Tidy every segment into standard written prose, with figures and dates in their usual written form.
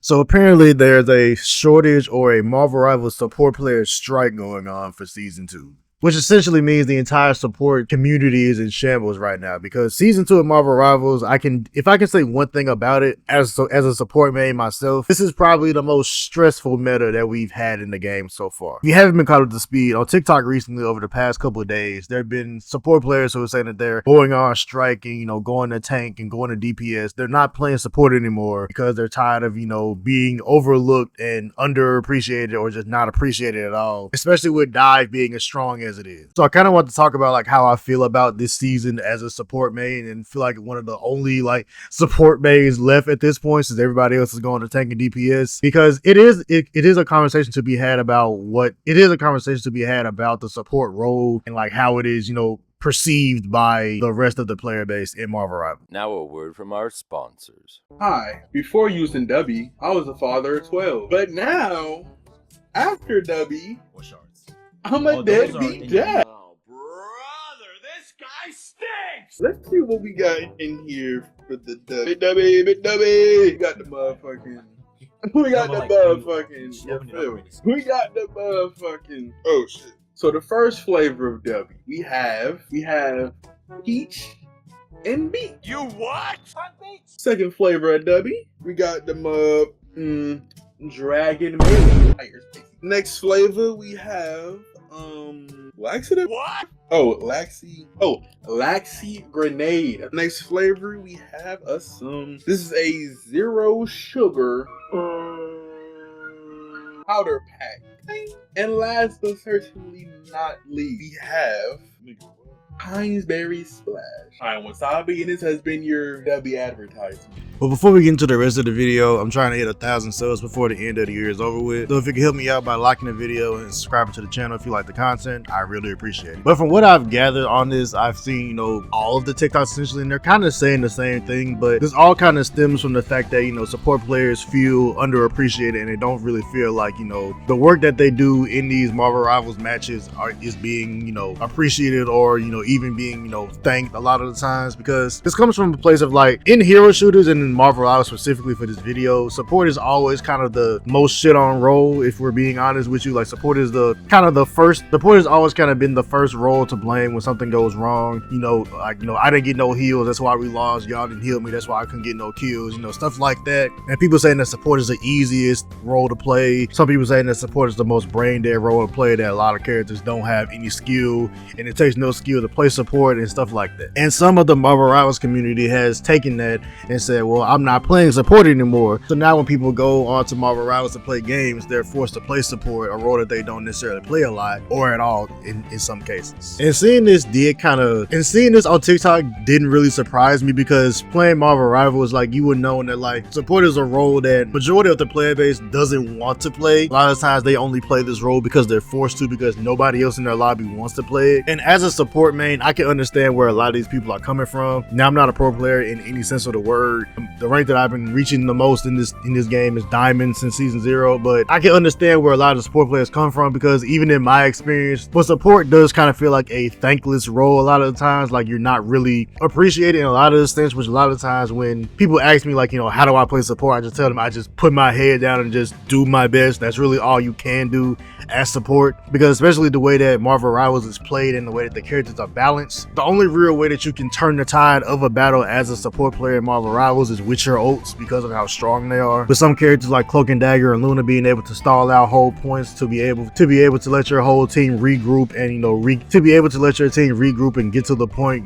So apparently there's a shortage or a Marvel Rivals support player strike going on for season 2. Which essentially means the entire support community is in shambles right now, because season 2 of Marvel Rivals, if I can say one thing about it as a support main myself, this is probably the most stressful meta that we've had in the game so far. If you haven't been caught up to speed, on TikTok recently over the past couple of days, there have been support players who are saying that they're going on strike and, going to tank and going to DPS. They're not playing support anymore because they're tired of, being overlooked and underappreciated or just not appreciated at all, especially with Dive being as strong as it is. So I kind of want to talk about like how I feel about this season as a support main, and feel like one of the only like support mains left at this point, since everybody else is going to tank and DPS, because it is a conversation to be had about the support role and like how it is, perceived by the rest of the player base in Marvel Rivals. Now a word from our sponsors. Hi, before using Dubby, I was a father of 12. But now, after Dubby, I'm a deadbeat dad. Oh, brother, this guy stinks! Let's see what we got in here for the Dubby. Big Dubby, Big Dubby! We got the motherfucking... We got the motherfucking... Oh, shit. So the first flavor of Dubby, we have peach and beet. You what? Second flavor of Dubby, we got the dragon mayo. Next flavor we have laxative. What? Laxy grenade. Next flavor we have this is a 0 sugar powder pack. And last but certainly not least, we have Pines Berry Splash. I'm Wasabi, and this has been your Dubby advertisement. But before we get into the rest of the video, I'm trying to hit 1,000 subs before the end of the year is over with. So if you can help me out by liking the video and subscribing to the channel if you like the content, I really appreciate it. But from what I've gathered on this, I've seen, all of the TikToks essentially, and they're kind of saying the same thing, but this all kind of stems from the fact that, support players feel underappreciated, and they don't really feel like, the work that they do in these Marvel Rivals matches is being, appreciated or, even being, thanked a lot of the times, because this comes from a place of like, in hero shooters and in Marvel Rivals specifically for this video, support is always kind of the most shit on role, if we're being honest with you. Like, support has always kind of been the first role to blame when something goes wrong. I didn't get no heals, that's why we lost. Y'all didn't heal me, that's why I couldn't get no kills, stuff like that. And people saying that support is the easiest role to play. Some people saying that support is the most brain dead role to play, that a lot of characters don't have any skill, and it takes no skill to play support and stuff like that. And some of the Marvel Rivals community has taken that and said, well, I'm not playing support anymore. So now when people go on to Marvel Rivals to play games, they're forced to play support, a role that they don't necessarily play a lot or at all in some cases. And seeing this on TikTok didn't really surprise me, because playing Marvel Rivals, like, you would know that like support is a role that majority of the player base doesn't want to play. A lot of times they only play this role because they're forced to, because nobody else in their lobby wants to play it. And as a support main, I can understand where a lot of these people are coming from. Now, I'm not a pro player in any sense of the word. The rank that I've been reaching the most in this game is Diamond since season 0, but I can understand where a lot of the support players come from, because even in my experience, but support does kind of feel like a thankless role a lot of the times. Like, you're not really appreciated in a lot of the sense, which a lot of the times when people ask me like, how do I play support, I just tell them I just put my head down and just do my best. That's really all you can do as support, because especially the way that Marvel Rivals is played and the way that the characters are balanced, the only real way that you can turn the tide of a battle as a support player in Marvel Rivals is with your ults, because of how strong they are. With some characters like Cloak and Dagger and Luna being able to stall out whole points to be able to let your whole team regroup, and and get to the point,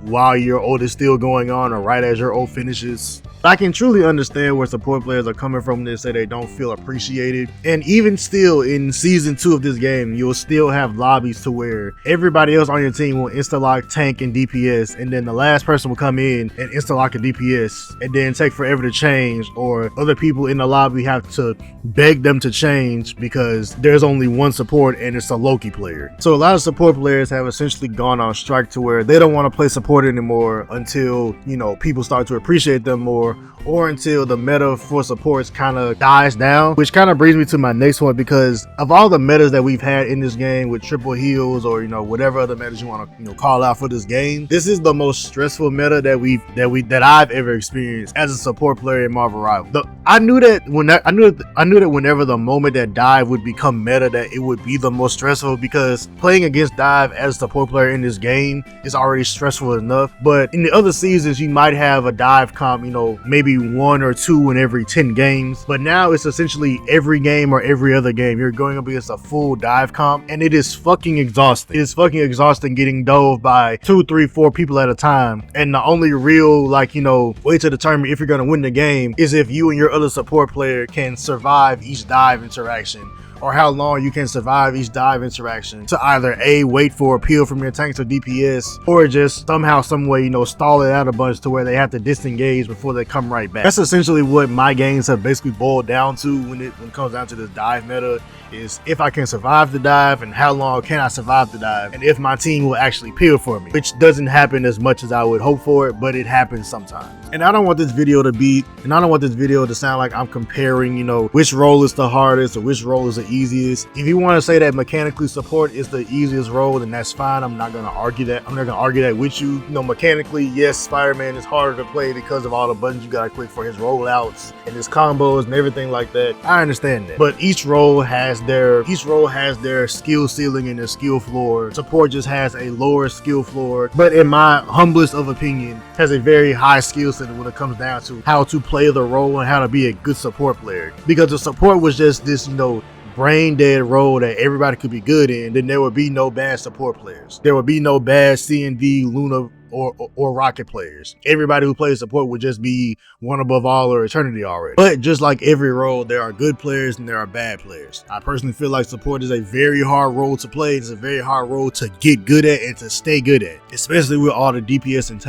while your ult is still going on or right as your ult finishes. I can truly understand where support players are coming from. They say they don't feel appreciated. And even still, in season 2 of this game, you'll still have lobbies to where everybody else on your team will insta-lock tank and DPS, and then the last person will come in and insta-lock a DPS, and then take forever to change, or other people in the lobby have to beg them to change because there's only one support and it's a Loki player. So a lot of support players have essentially gone on strike to where they don't want to play support anymore until, people start to appreciate them more, anymore, or until the meta for supports kind of dies down, which kind of brings me to my next one, because of all the metas that we've had in this game with triple heals or, you know, whatever other metas you want to, you know, call out for this game, this is the most stressful meta that I've ever experienced as a support player in Marvel Rivals. I knew that whenever the moment that dive would become meta, that it would be the most stressful, because playing against dive as a support player in this game is already stressful enough. But in the other seasons, you might have a dive comp, you know, maybe 1 or 2 in every 10 games, but now it's essentially every game or every other game you're going up against a full dive comp, and it is fucking exhausting. It is fucking exhausting getting dove by 2, 3, 4 people at a time, and the only real, like, you know, way to determine if you're going to win the game is if you and your other support player can survive each dive interaction, or how long you can survive each dive interaction to either A, wait for a peel from your tanks or DPS, or just somehow, some way, you know, stall it out a bunch to where they have to disengage before they come right back. That's essentially what my games have basically boiled down to when it comes down to this dive meta, is if I can survive the dive and how long can I survive the dive, and if my team will actually peel for me, which doesn't happen as much as I would hope for it, but it happens sometimes. And I don't want this video to sound like I'm comparing, you know, which role is the hardest or which role is the easiest. If you want to say that mechanically support is the easiest role, then that's fine. I'm not going to argue that. I'm not going to argue that with you. You know, mechanically, yes, Spider-Man is harder to play because of all the buttons you got to click for his rollouts and his combos and everything like that. I understand that. But each role has their skill ceiling and their skill floor. Support just has a lower skill floor, but in my humblest of opinion, has a very high skill set when it comes down to how to play the role and how to be a good support player. Because the support was just this, you know, brain dead role that everybody could be good in, then there would be no bad support players. There would be no bad C&D, Luna, or Rocket players. Everybody who plays support would just be one above all or eternity already. But just like every role, there are good players and there are bad players. I personally feel like support is a very hard role to play. It's a very hard role to get good at and to stay good at, especially with all the DPS and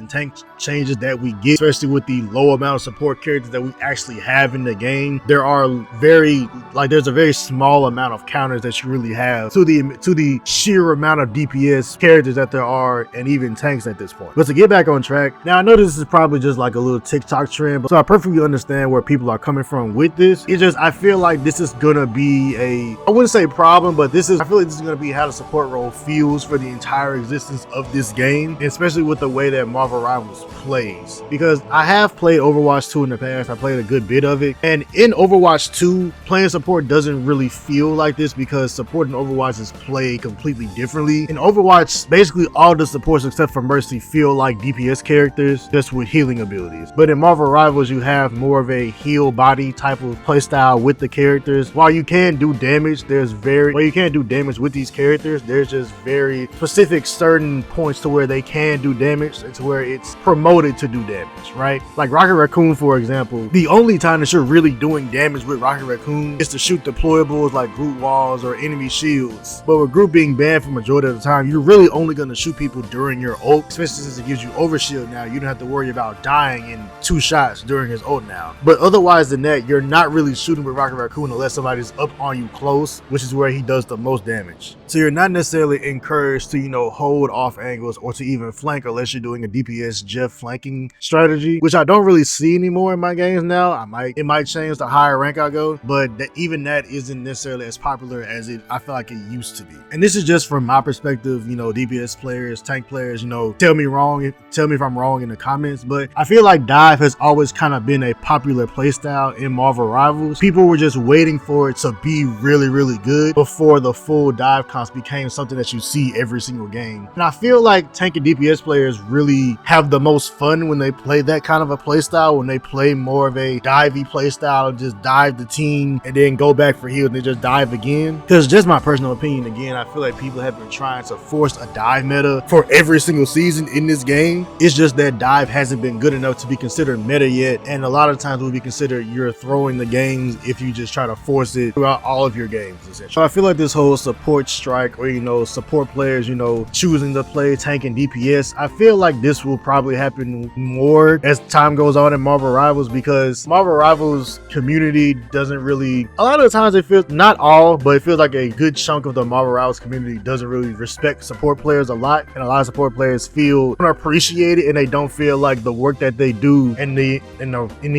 tank changes that we get, especially with the low amount of support characters that we actually have in the game. There's a very small amount of counters that you really have to the sheer amount of DPS characters that there are, and even tanks at this point. But to get back on track, now I know this is probably just like a little TikTok trend, but so I perfectly understand where people are coming from with this. It's just, I feel like this is gonna be I wouldn't say problem, but I feel like this is gonna be how the support role feels for the entire existence of this game, especially with the way that Marvel Rivals plays. Because I have played Overwatch 2 in the past, I played a good bit of it, and in Overwatch 2, playing support doesn't really feel like this, because support in Overwatch is played completely differently. In Overwatch, basically all the supports except for Mercy feel like DPS characters, just with healing abilities. But in Marvel Rivals, you have more of a heal body type of playstyle with the characters. While you can do damage, with these characters, there's just very specific certain points to where they can do damage and to where it's promoted to do damage, right? Like Rocket Raccoon, for example, the only time that you're really doing damage with Rocket Raccoon is to shoot deployables like group walls or enemy shields. But with group being banned for majority of the time, you're really only going to shoot people during your ult, especially since it gives you overshield now. You don't have to worry about dying in 2 shots during his ult now. But otherwise than that, you're not really shooting with Rocket Raccoon unless somebody's up on you close, which is where he does the most damage. So you're not necessarily encouraged to, you know, hold off angles or to even flank unless you're doing a DPS Jeff flanking strategy, which I don't really see anymore in my games now. It might change the higher rank I go, but even that isn't necessarily as popular as I feel like it used to be. And this is just from my perspective, you know, DPS players, tank players, you know, tell me if I'm wrong in the comments, but I feel like dive has always kind of been a popular playstyle in Marvel Rivals. People were just waiting for it to be really, really good before the full dive comps became something that you see every single game. And I feel like tank and DPS players really have the most fun when they play that kind of a playstyle, when they play more of a divey playstyle, just dive the team and then go back for heal and then just dive again. Because just my personal opinion, again, I feel like people have been trying to force a dive meta for every single season in this game. It's just that dive hasn't been good enough to be considered meta yet, and a lot of times will be considered you're throwing the games if you just try to force it throughout all of your games, essentially. So I feel like this whole support strike, or, you know, support players, you know, choosing to play tank and DPS, I feel like this will probably happen more as time goes on in Marvel Rivals, because Marvel Rivals community doesn't really, a lot of the times it feels, not all, but it feels like a good chunk of the Marvel Rivals community doesn't really respect support players a lot. lot, and a lot of support players feel unappreciated, and they don't feel like the work that they do and the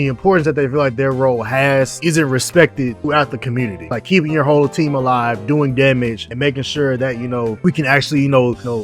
importance that they feel like their role has isn't respected throughout the community. Like keeping your whole team alive, doing damage, and making sure that we can actually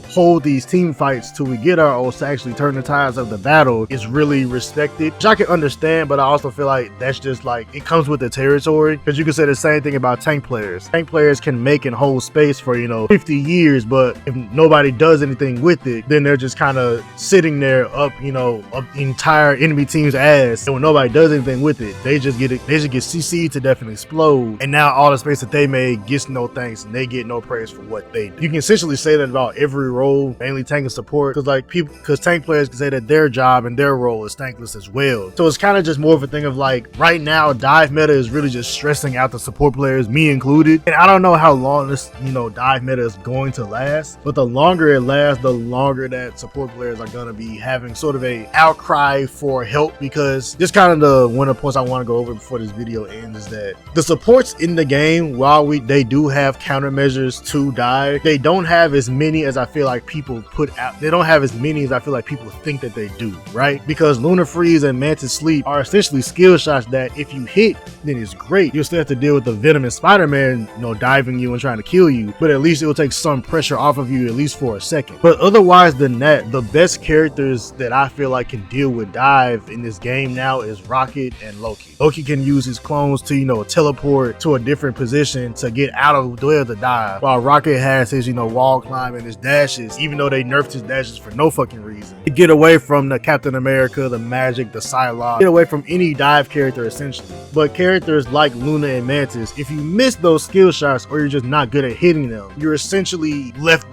hold these team fights till we get our oaths to actually turn the tides of the battle is really respected, which I can understand. But I also feel like that's just like it comes with the territory, because you can say the same thing about tank players. Tank players can make and hold space for 50 years, but if nobody does anything with it, then they're just kind of sitting there up the entire enemy team's ass, and when nobody does anything with it, they just get CC'd to death and explode, and now all the space that they made gets no thanks, and they get no praise for what they do. You can essentially say that about every role, mainly tank and support, because tank players can say that their job and their role is thankless as well. So it's kind of just more of a thing of like, right now dive meta is really just stressing out the support players, me included, and I don't know how long this dive meta is going to last, but the longer it lasts, the longer that support players are going to be having sort of a outcry for help. Because just kind of one of the points I want to go over before this video ends is that the supports in the game, while they do have countermeasures to dive, they don't have as many as I feel like people put out. They don't have as many as I feel like people think that they do, right? Because Lunar Freeze and Mantis Sleep are essentially skill shots that if you hit, then it's great. You'll still have to deal with the Venom and Spider-Man diving you and trying to kill you, but at least it will take some pressure off of you, at least for a second. But otherwise than that, the best characters that I feel like can deal with dive in this game now is Rocket and Loki. Loki can use his clones to teleport to a different position to get out of the way of the dive, while Rocket has his wall climb and his dashes, even though they nerfed his dashes for no fucking reason, to get away from the Captain America, the Magic, the Psylocke, get away from any dive character essentially. But characters like Luna and Mantis, if you miss those skill shots or you're just not good at hitting them, you're essentially left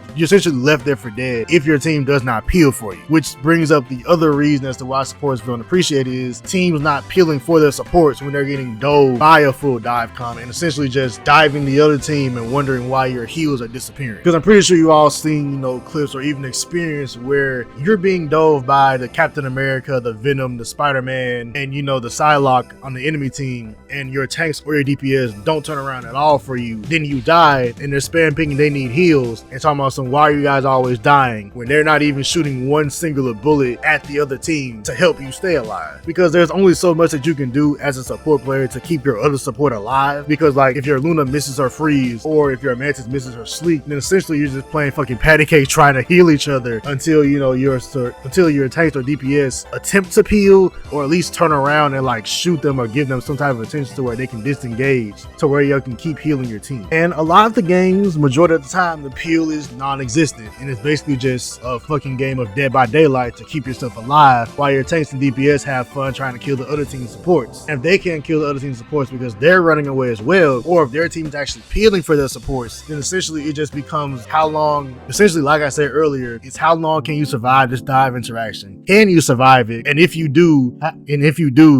there for dead if your team does not peel for you. Which brings up the other reason as to why supports feel unappreciated is teams not peeling for their supports when they're getting dove by a full dive comment and essentially just diving the other team and wondering why your heals are disappearing. Because I'm pretty sure you all seen clips or even experience where you're being dove by the Captain America, the Venom, the Spider-Man, and the Psylocke on the enemy team, and your tanks or your DPS don't turn around at all for you. Then you die and they're spam picking they need heals and talking about why are you guys always dying when they're not even shooting one singular bullet at the other team to help you stay alive. Because there's only so much that you can do as a support player to keep your other support alive. Because like if your Luna misses her freeze or if your Mantis misses her sleep, then essentially you're just playing fucking patty cake trying to heal each other until your tanks or DPS attempt to peel or at least turn around and like shoot them or give them some type of attention to where they can disengage to where you can keep healing your team. And a lot of the games, majority of the time, the peel is non-existent, and it's basically just a fucking game of Dead by Daylight to keep yourself alive while your tanks and DPS have fun trying to kill the other team's supports. And if they can't kill the other team's supports because they're running away as well, or if their team's actually peeling for their supports, then essentially it just becomes how long, essentially like I said earlier, it's how long can you survive this dive interaction? Can you survive it? And if you do,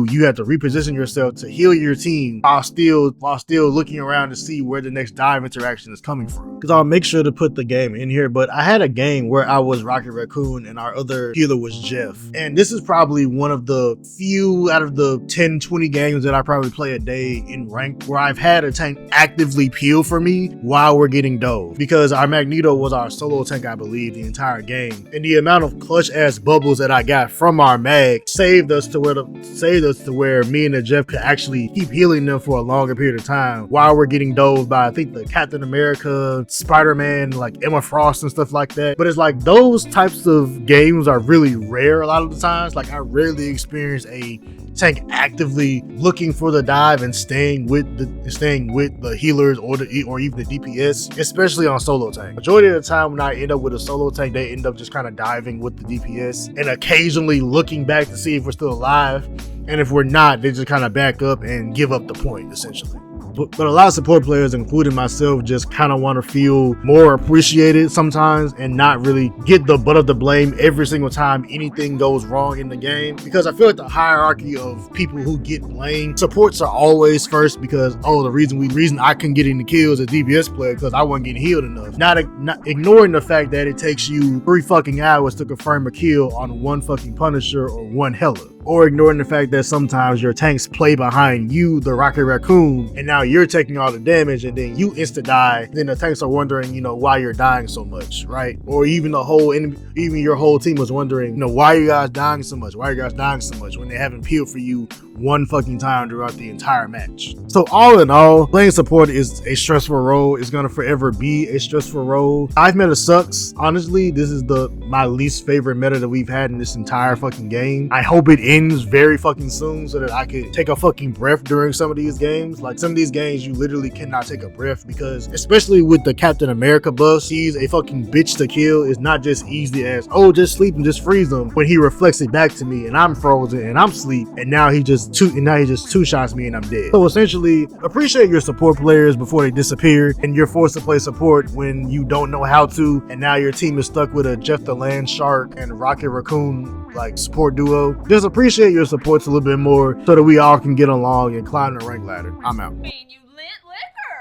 you have to reposition yourself to heal your team while still looking around to see where the next dive interaction is coming from. Because I'll make sure to put the game in here, but I had a game where I was Rocket Raccoon and our other healer was Jeff. And this is probably one of the few out of the 10-20 games that I probably play a day in ranked where I've had a tank actively peel for me while we're getting dove. Because our Magneto was our solo tank, I believe, the entire game. And the amount of clutch ass bubbles that I got from our mag saved us to where me and the Jeff could actually keep healing them for a longer period of time while we're getting dove by I think the Captain America, Spider-Man, like Emma Frost and stuff like that. But it's like those types of games are really rare a lot of the times. Like I rarely experience a tank actively looking for the dive and staying with the healers or even the DPS, especially on solo tank. Majority of the time when I end up with a solo tank, they end up just kind of diving with the DPS and occasionally looking back to see if we're still alive. And if we're not, they just kind of back up and give up the point essentially. But a lot of support players, including myself, just kind of want to feel more appreciated sometimes and not really get the butt of the blame every single time anything goes wrong in the game. Because I feel like the hierarchy of people who get blamed, supports are always first because, oh, the reason I couldn't get any kills as a DPS player because I wasn't getting healed enough. Not ignoring the fact that it takes you 3 fucking hours to confirm a kill on one fucking Punisher or one Hela. or ignoring the fact that sometimes your tanks play behind you, the Rocket Raccoon, and now you're taking all the damage and then you insta die. Then the tanks are wondering, you know, why you're dying so much, right? Or even the whole enemy, even your whole team was wondering, you know, why are you guys dying so much? Why are you guys dying so much when they haven't peeled for you one fucking time throughout the entire match? So all in all, playing support is a stressful role. It's gonna forever be a stressful role. Hive meta sucks. Honestly, this is my least favorite meta that we've had in this entire fucking game. I hope it ends very fucking soon so that I could take a fucking breath during some of these games. Like some of these games, you literally cannot take a breath because, especially with the Captain America buff, she's a fucking bitch to kill. It's not just easy as, oh, just sleep and just freeze them, when he reflects it back to me and I'm frozen and I'm asleep, and now he just two shots me and I'm dead. So essentially, appreciate your support players before they disappear and you're forced to play support when you don't know how to, and now your team is stuck with a Jeff the Land Shark and Rocket Raccoon like support duo. Just appreciate your supports a little bit more so that we all can get along and climb the rank ladder. I'm out.